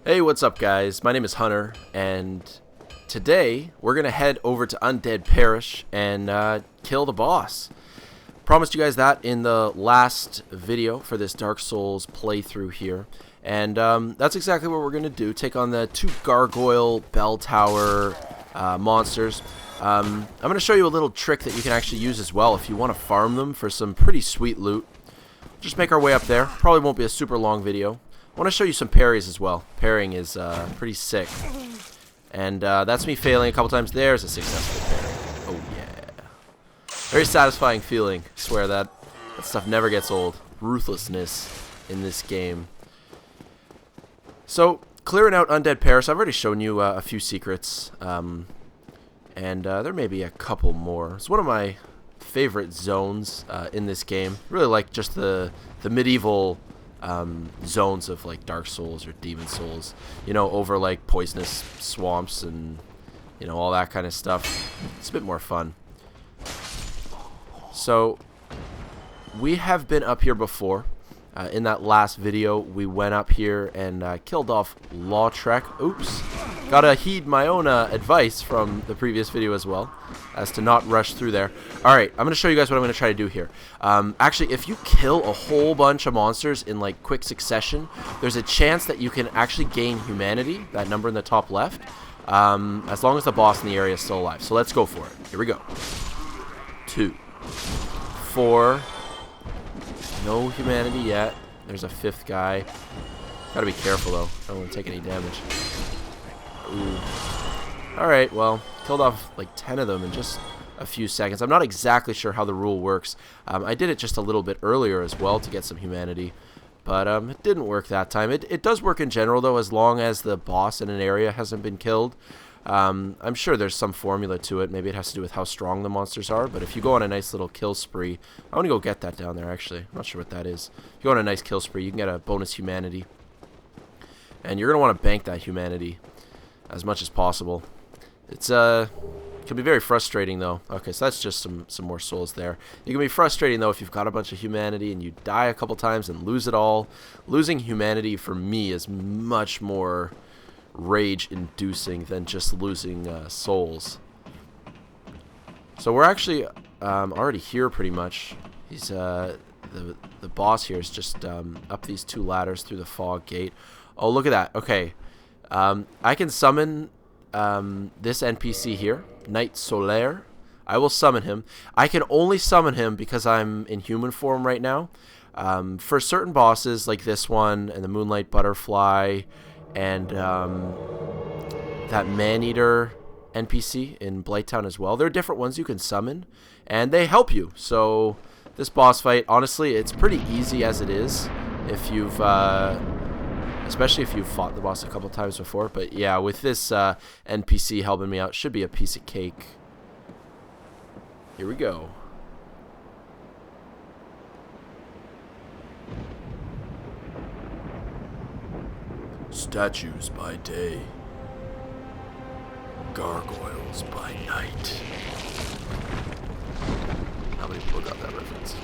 Hey, what's up guys? My name is Hunter, and today we're going to head over to Undead Parish and kill the boss. Promised you guys that in the last video for this Dark Souls playthrough here, and that's exactly what we're going to do. Take on the two Gargoyle Bell Tower monsters. I'm going to show you a little trick that you can actually use as well if you want to farm them for some pretty sweet loot. Just make our way up there. Probably won't be a super long video. I want to show you some parries as well. Parrying is pretty sick. And that's me failing a couple times. There's a successful parry. Oh yeah. Very satisfying feeling. I swear that stuff never gets old. Ruthlessness in this game. So, clearing out Undead Parish. I've already shown you a few secrets. And there may be a couple more. It's one of my favorite zones in this game. Really like just the medieval zones of like Dark Souls or Demon Souls, you know, over like poisonous swamps and, you know, all that kind of stuff. It's a bit more fun. So we have been up here before. In that last video we went up here and killed off Lautrec. Oops, gotta heed my own advice from the previous video as well, as to not rush through there. Alright, I'm gonna show you guys what I'm gonna try to do here. Actually, if you kill a whole bunch of monsters in like quick succession, there's a chance that you can actually gain humanity, that number in the top left, as long as the boss in the area is still alive. So let's go for it. Here we go. 2, 4. No humanity yet. There's a fifth guy. Gotta be careful though. I don't want to take any damage. Ooh. Alright, well, killed off like 10 of them in just a few seconds. I'm not exactly sure how the rule works. I did it just a little bit earlier as well to get some humanity. But it didn't work that time. It does work in general though, as long as the boss in an area hasn't been killed. I'm sure there's some formula to it. Maybe it has to do with how strong the monsters are. But if you go on a nice little kill spree, I want to go get that down there actually. I'm not sure what that is. If you go on a nice kill spree, you can get a bonus humanity. And you're going to want to bank that humanity as much as possible. It's can be very frustrating though. Okay, so that's just some more souls there. It can be frustrating though if you've got a bunch of humanity and you die a couple times and lose it all. Losing humanity for me is much more rage-inducing than just losing souls. So we're actually already here pretty much. He's the boss here is just up these two ladders through the fog gate. Oh, look at that. Okay, I can summon this NPC here, Knight Solaire. I will summon him. I can only summon him because I'm in human form right now. For certain bosses like this one and the Moonlight Butterfly and that Man-Eater NPC in Blighttown as well, there are different ones you can summon and they help you. So this boss fight, honestly, it's pretty easy as it is if you've especially if you've fought the boss a couple times before. But yeah, with this NPC helping me out, should be a piece of cake. Here we go. Statues by day, gargoyles by night. How many people got that reference?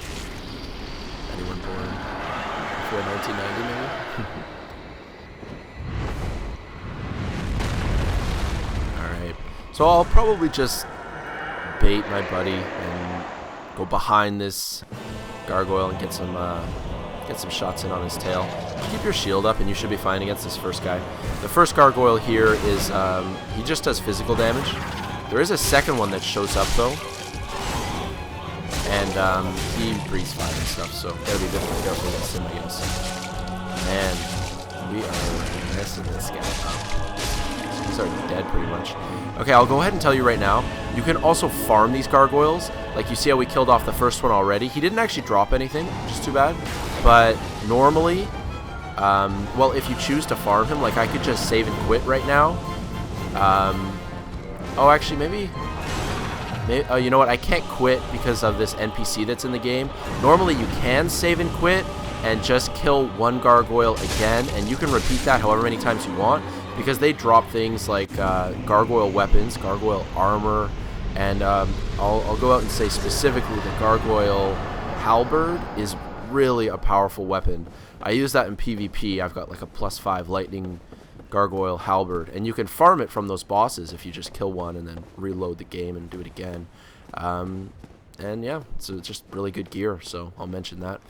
Anyone born before 1990 maybe? Alright, so I'll probably just bait my buddy and go behind this gargoyle and get some shots in on his tail. Keep your shield up and you should be fine against this first guy. The first gargoyle here is, he just does physical damage. There is a second one that shows up though. And he breathes fire and stuff, so gotta be definitely careful against him, I guess. Man, we are messing this guy up. He's already dead pretty much. Okay, I'll go ahead and tell you right now, you can also farm these gargoyles. Like you see how we killed off the first one already. He didn't actually drop anything, which is too bad. But normally, well, if you choose to farm him, like I could just save and quit right now. Oh, actually, maybe, oh, you know what? I can't quit because of this NPC that's in the game. Normally, you can save and quit and just kill one gargoyle again, and you can repeat that however many times you want because they drop things like gargoyle weapons, gargoyle armor, and I'll go out and say specifically the gargoyle halberd is really a powerful weapon. I use that in PvP. I've got like a +5 lightning Gargoyle halberd, and you can farm it from those bosses if you just kill one and then reload the game and do it again. And yeah, it's just really good gear, so I'll mention that.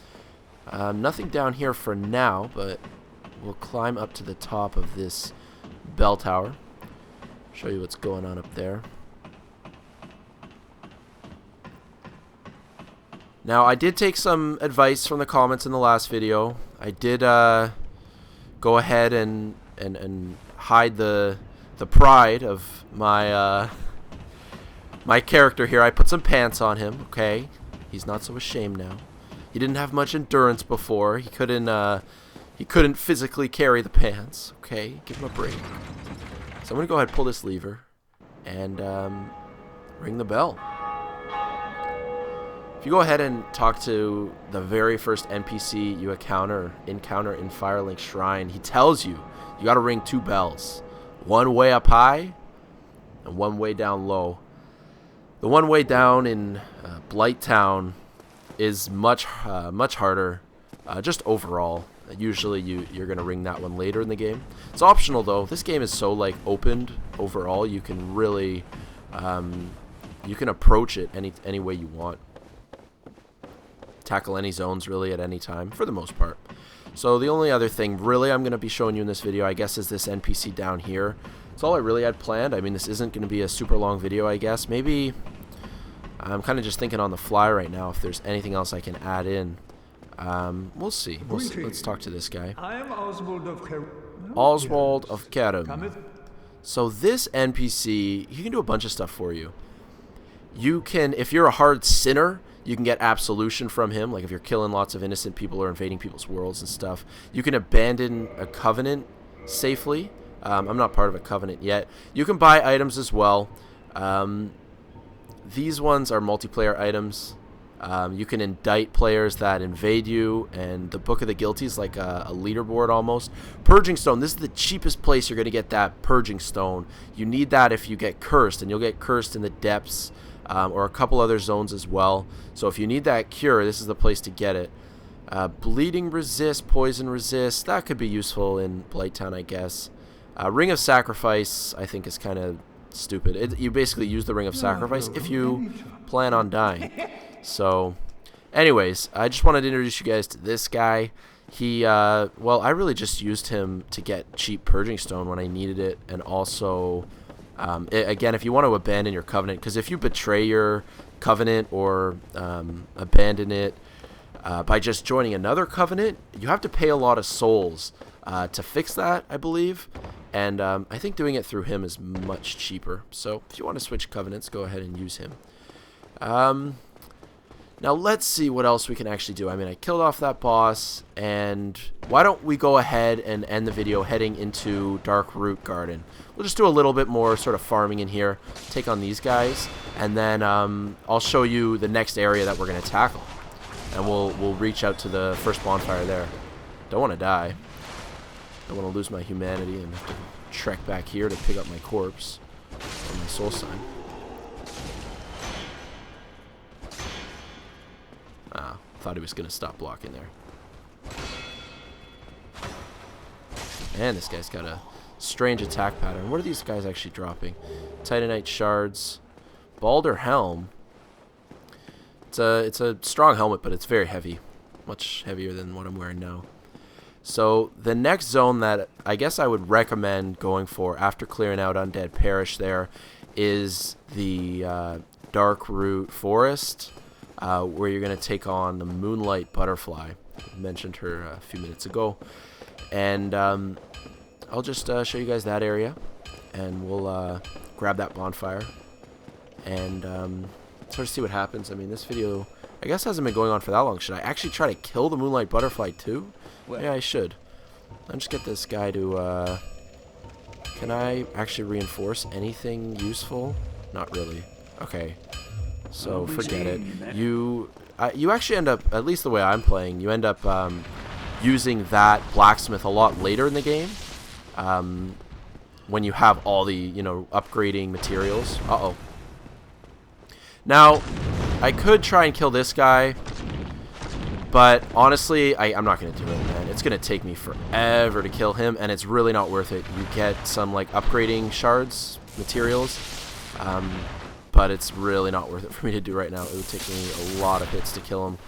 Nothing down here for now, but we'll climb up to the top of this bell tower. Show you what's going on up there. Now, I did take some advice from the comments in the last video. I did go ahead and hide the pride of my my character here. I put some pants on him. Okay, he's not so ashamed now. He didn't have much endurance before. He couldn't physically carry the pants. Okay, give him a break. So I'm gonna go ahead and pull this lever and ring the bell. If you go ahead and talk to the very first NPC you encounter in Firelink Shrine, he tells you you got to ring 2 bells, one way up high and one way down low. The one way down in Blight Town is much harder, just overall. Usually you're gonna ring that one later in the game. It's optional though. This game is so like opened overall. You can really you can approach it any way you want. Tackle any zones really at any time for the most part. So the only other thing really I'm going to be showing you in this video, I guess, is this NPC down here. That's all I really had planned. I mean, this isn't going to be a super long video, I guess. Maybe I'm kind of just thinking on the fly right now if there's anything else I can add in. We'll see. Let's talk to this guy. I am Oswald of Kerim. So this NPC, he can do a bunch of stuff for you. You can, if you're a hard sinner, you can get absolution from him, like if you're killing lots of innocent people or invading people's worlds and stuff. You can abandon a covenant safely. I'm not part of a covenant yet. You can buy items as well. These ones are multiplayer items. You can indict players that invade you, and the Book of the Guilty is like a leaderboard almost. Purging Stone, this is the cheapest place you're going to get that Purging Stone. You need that if you get cursed, and you'll get cursed in the depths. Or a couple other zones as well. So if you need that cure, this is the place to get it. Bleeding resist, poison resist, that could be useful in Blight Town, I guess. Ring of Sacrifice, I think, is kind of stupid. You basically use the Ring of Sacrifice if you plan on dying. So, anyways, I just wanted to introduce you guys to this guy. He, well, I really just used him to get cheap Purging Stone when I needed it, and also... again, if you want to abandon your covenant, because if you betray your covenant or abandon it by just joining another covenant, you have to pay a lot of souls to fix that, I believe. And I think doing it through him is much cheaper. So if you want to switch covenants, go ahead and use him. Now let's see what else we can actually do. I mean, I killed off that boss, and why don't we go ahead and end the video heading into Darkroot Garden. We'll just do a little bit more sort of farming in here, take on these guys, and then I'll show you the next area that we're going to tackle. And we'll reach out to the first bonfire there. Don't want to die. Don't want to lose my humanity and have to trek back here to pick up my corpse or my soul sign. Ah, thought he was going to stop blocking there. And this guy's got a strange attack pattern. What are these guys actually dropping? Titanite shards. Balder helm. It's a strong helmet, but it's very heavy. Much heavier than what I'm wearing now. So the next zone that I guess I would recommend going for after clearing out Undead Parish there is the Darkroot Forest, where you're going to take on the Moonlight Butterfly. I mentioned her a few minutes ago. And I'll just show you guys that area, and we'll grab that bonfire and sort of see what happens. I mean, this video, I guess, hasn't been going on for that long. Should I actually try to kill the Moonlight Butterfly too? Well, yeah, I should. I'll just get this guy to... can I actually reinforce anything useful? Not really. Okay. So forget it. You actually end up, at least the way I'm playing, you end up using that blacksmith a lot later in the game. When you have all the, upgrading materials. Uh-oh. Now, I could try and kill this guy, but honestly, I'm not going to do it, man. it's going to take me forever to kill him, and it's really not worth it. You get some, like, upgrading shards, materials, but it's really not worth it for me to do right now. It would take me a lot of hits to kill him.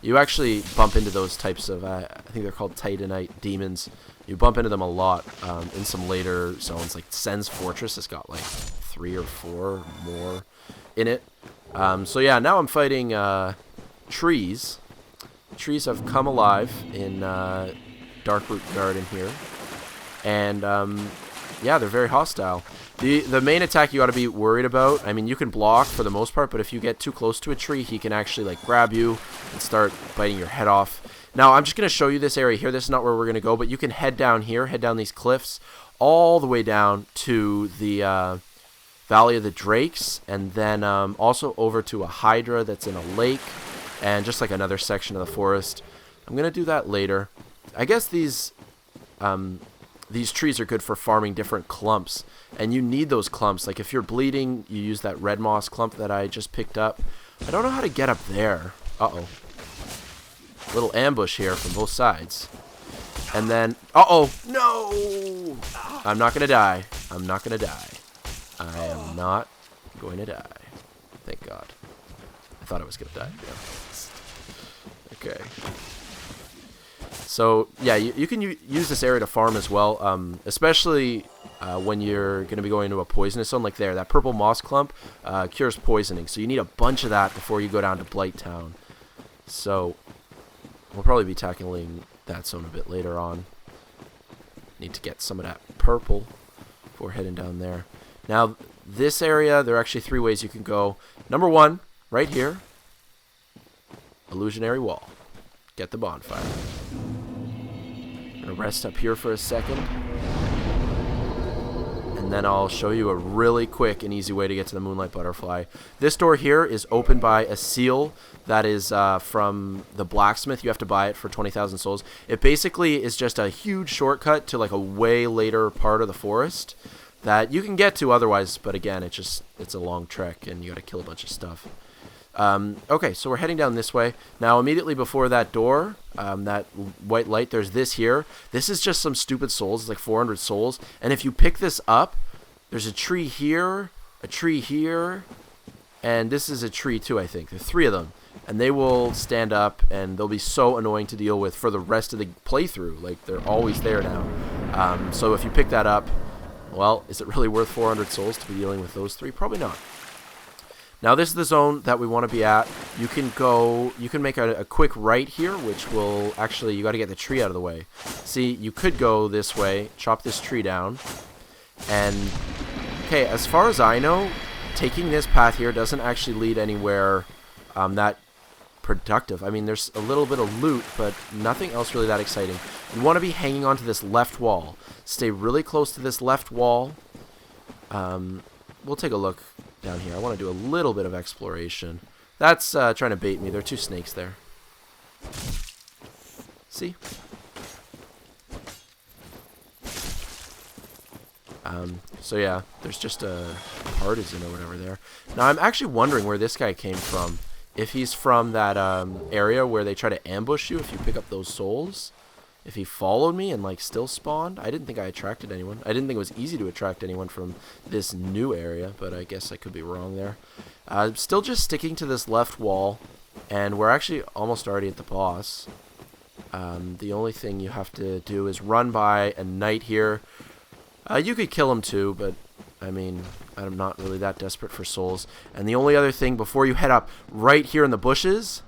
You actually bump into those types of, I think they're called Titanite demons. You bump into them a lot in some later zones, like Sen's Fortress has got like 3 or 4 more in it. So yeah, now I'm fighting trees. Trees have come alive in Darkroot Garden here, and yeah, they're very hostile. The main attack you got to be worried about, I mean, you can block for the most part, but if you get too close to a tree, he can actually like grab you and start biting your head off. Now, I'm just going to show you this area here. This is not where we're going to go, but you can head down here, head down these cliffs, all the way down to the Valley of the Drakes, and then also over to a Hydra that's in a lake, and just like another section of the forest. I'm going to do that later. I guess these trees are good for farming different clumps, and you need those clumps. Like if you're bleeding, you use that red moss clump that I just picked up. I don't know how to get up there. Uh-oh. Little ambush here from both sides. And then, uh-oh, no! I'm not going to die. I'm not going to die. I am not going to die. Thank God. I thought I was going to die. Yeah. Okay. So, yeah, you can use this area to farm as well, especially when you're going to be going to a poisonous zone like there. That purple moss clump cures poisoning, so you need a bunch of that before you go down to Blight Town. So, we'll probably be tackling that zone a bit later on. Need to get some of that purple before heading down there. Now, this area, there are actually 3 ways you can go. Number 1, right here, illusionary wall. Get the bonfire. I'm gonna rest up here for a second, and then I'll show you a really quick and easy way to get to the Moonlight Butterfly. This door here is opened by a seal that is from the blacksmith. You have to buy it for 20,000 souls. It basically is just a huge shortcut to like a way later part of the forest that you can get to otherwise, but again, it's a long trek and you gotta kill a bunch of stuff. Okay, so we're heading down this way. Now, immediately before that door, that white light, there's this here. This is just some stupid souls. It's like 400 souls. And if you pick this up, there's a tree here, and this is a tree too, I think. There are 3 of them. And they will stand up, and they'll be so annoying to deal with for the rest of the playthrough. Like, they're always there now. So if you pick that up, well, is it really worth 400 souls to be dealing with those 3? Probably not. Now this is the zone that we want to be at. You can make a quick right here, which will actually, you got to get the tree out of the way. See, you could go this way, chop this tree down, and, okay, as far as I know, taking this path here doesn't actually lead anywhere that productive. I mean, there's a little bit of loot, but nothing else really that exciting. You want to be hanging onto this left wall. Stay really close to this left wall. We'll take a look down here. I want to do a little bit of exploration. That's trying to bait me. There are 2 snakes there. See? So yeah, there's just a partisan or whatever there. Now I'm actually wondering where this guy came from. If he's from that area where they try to ambush you if you pick up those souls. If he followed me and like still spawned. I didn't think I attracted anyone. I didn't think it was easy to attract anyone from this new area, but I guess I could be wrong there. Still just sticking to this left wall, and we're actually almost already at the boss. The only thing you have to do is run by a knight here. You could kill him too, but I mean, I'm not really that desperate for souls. And the only other thing before you head up, right here in the bushes,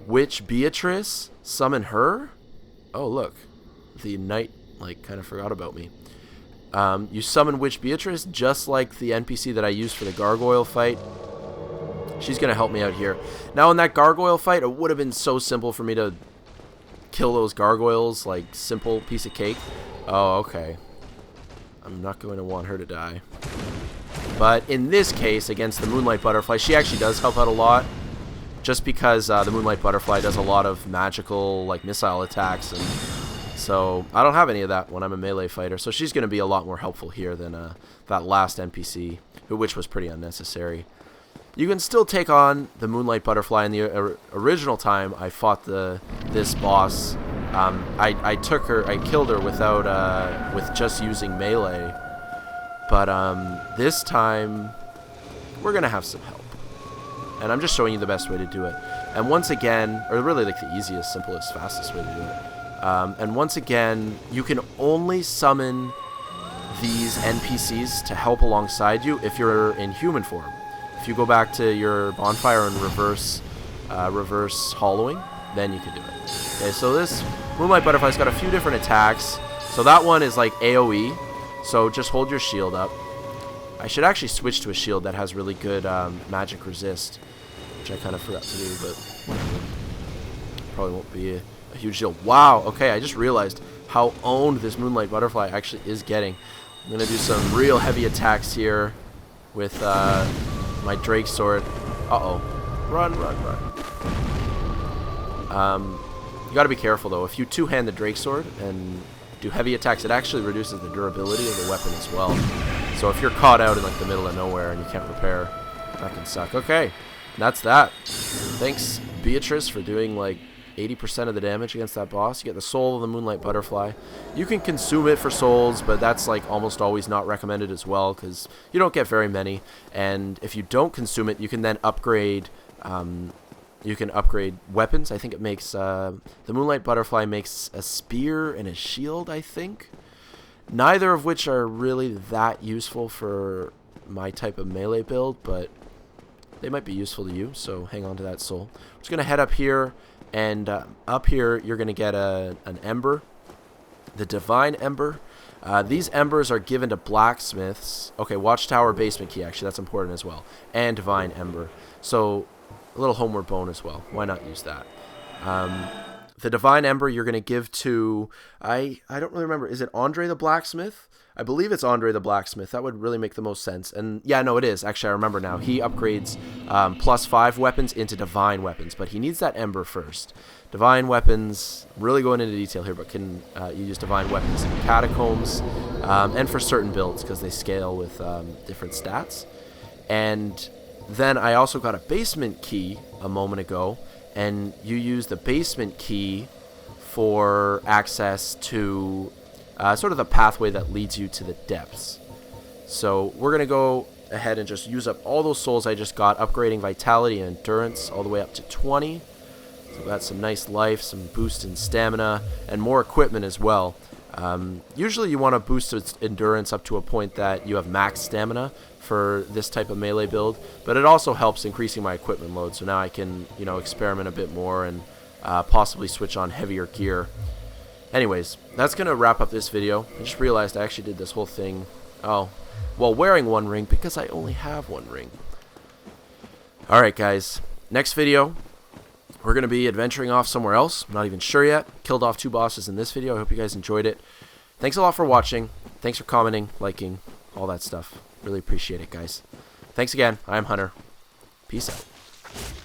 Witch Beatrice, summon her. Oh, look. The knight, like, kind of forgot about me. You summon Witch Beatrice, just like the NPC that I used for the Gargoyle fight. She's going to help me out here. Now, in that Gargoyle fight, it would have been so simple for me to kill those gargoyles, like, simple piece of cake. Oh, okay. I'm not going to want her to die. But in this case, against the Moonlight Butterfly, she actually does help out a lot. Just because the Moonlight Butterfly does a lot of magical, like, missile attacks, and so I don't have any of that when I'm a melee fighter, so she's going to be a lot more helpful here than that last NPC, which was pretty unnecessary. You can still take on the Moonlight Butterfly. In the original time I fought this boss, I killed her without with just using melee, but this time we're gonna have some help, and I'm just showing you the best way to do it. And once again, or really like the easiest, simplest, fastest way to do it. And once again, you can only summon these NPCs to help alongside you if you're in human form. If you go back to your bonfire and reverse hollowing, then you can do it. Okay, so this Moonlight Butterfly's got a few different attacks. So that one is like AoE, so just hold your shield up. I should actually switch to a shield that has really good magic resist, which I kind of forgot to do, but whatever. Probably won't be a huge deal. Wow, okay, I just realized how owned this Moonlight Butterfly actually is getting. I'm going to do some real heavy attacks here with my Drake Sword. Uh-oh. Run, run, run. You got to be careful, though. If you two-hand the Drake Sword and do heavy attacks, it actually reduces the durability of the weapon as well. So if you're caught out in like the middle of nowhere and you can't repair, that can suck. Okay, that's that. Thanks, Beatrice, for doing like 80% of the damage against that boss. You get the soul of the Moonlight Butterfly. You can consume it for souls, but that's like almost always not recommended as well because you don't get very many. And if you don't consume it, you can then upgrade. You can upgrade weapons. I think it makes the Moonlight Butterfly makes a spear and a shield, I think. Neither of which are really that useful for my type of melee build, but they might be useful to you, so hang on to that soul. I'm just going to head up here, and up here you're going to get an Ember, the Divine Ember. These Embers are given to blacksmiths. Okay, Watchtower Basement Key, actually, that's important as well. And Divine Ember. So a little homeward bone as well. Why not use that? The Divine Ember you're going to give to, I don't really remember, is it Andre the Blacksmith? I believe it's Andre the Blacksmith. That would really make the most sense. And yeah, no, it is. Actually, I remember now. He upgrades +5 weapons into Divine weapons, but he needs that Ember first. Divine weapons, really going into detail here, but can you use Divine weapons in Catacombs and for certain builds because they scale with different stats. And then I also got a basement key a moment ago, and you use the basement key for access to sort of the pathway that leads you to the depths. So we're going to go ahead and just use up all those souls I just got, upgrading vitality and endurance all the way up to 20. So that's some nice life, some boost in stamina, and more equipment as well. Usually you want to boost its endurance up to a point that you have max stamina for this type of melee build, but it also helps increasing my equipment load, so now I can, you know, experiment a bit more and possibly switch on heavier gear. Anyways, that's going to wrap up this video. I just realized I actually did this whole thing, while wearing one ring because I only have one ring. Alright guys, next video, we're going to be adventuring off somewhere else. I'm not even sure yet. Killed off 2 bosses in this video. I hope you guys enjoyed it. Thanks a lot for watching. Thanks for commenting, liking, all that stuff. Really appreciate it, guys. Thanks again. I'm Hunter. Peace out.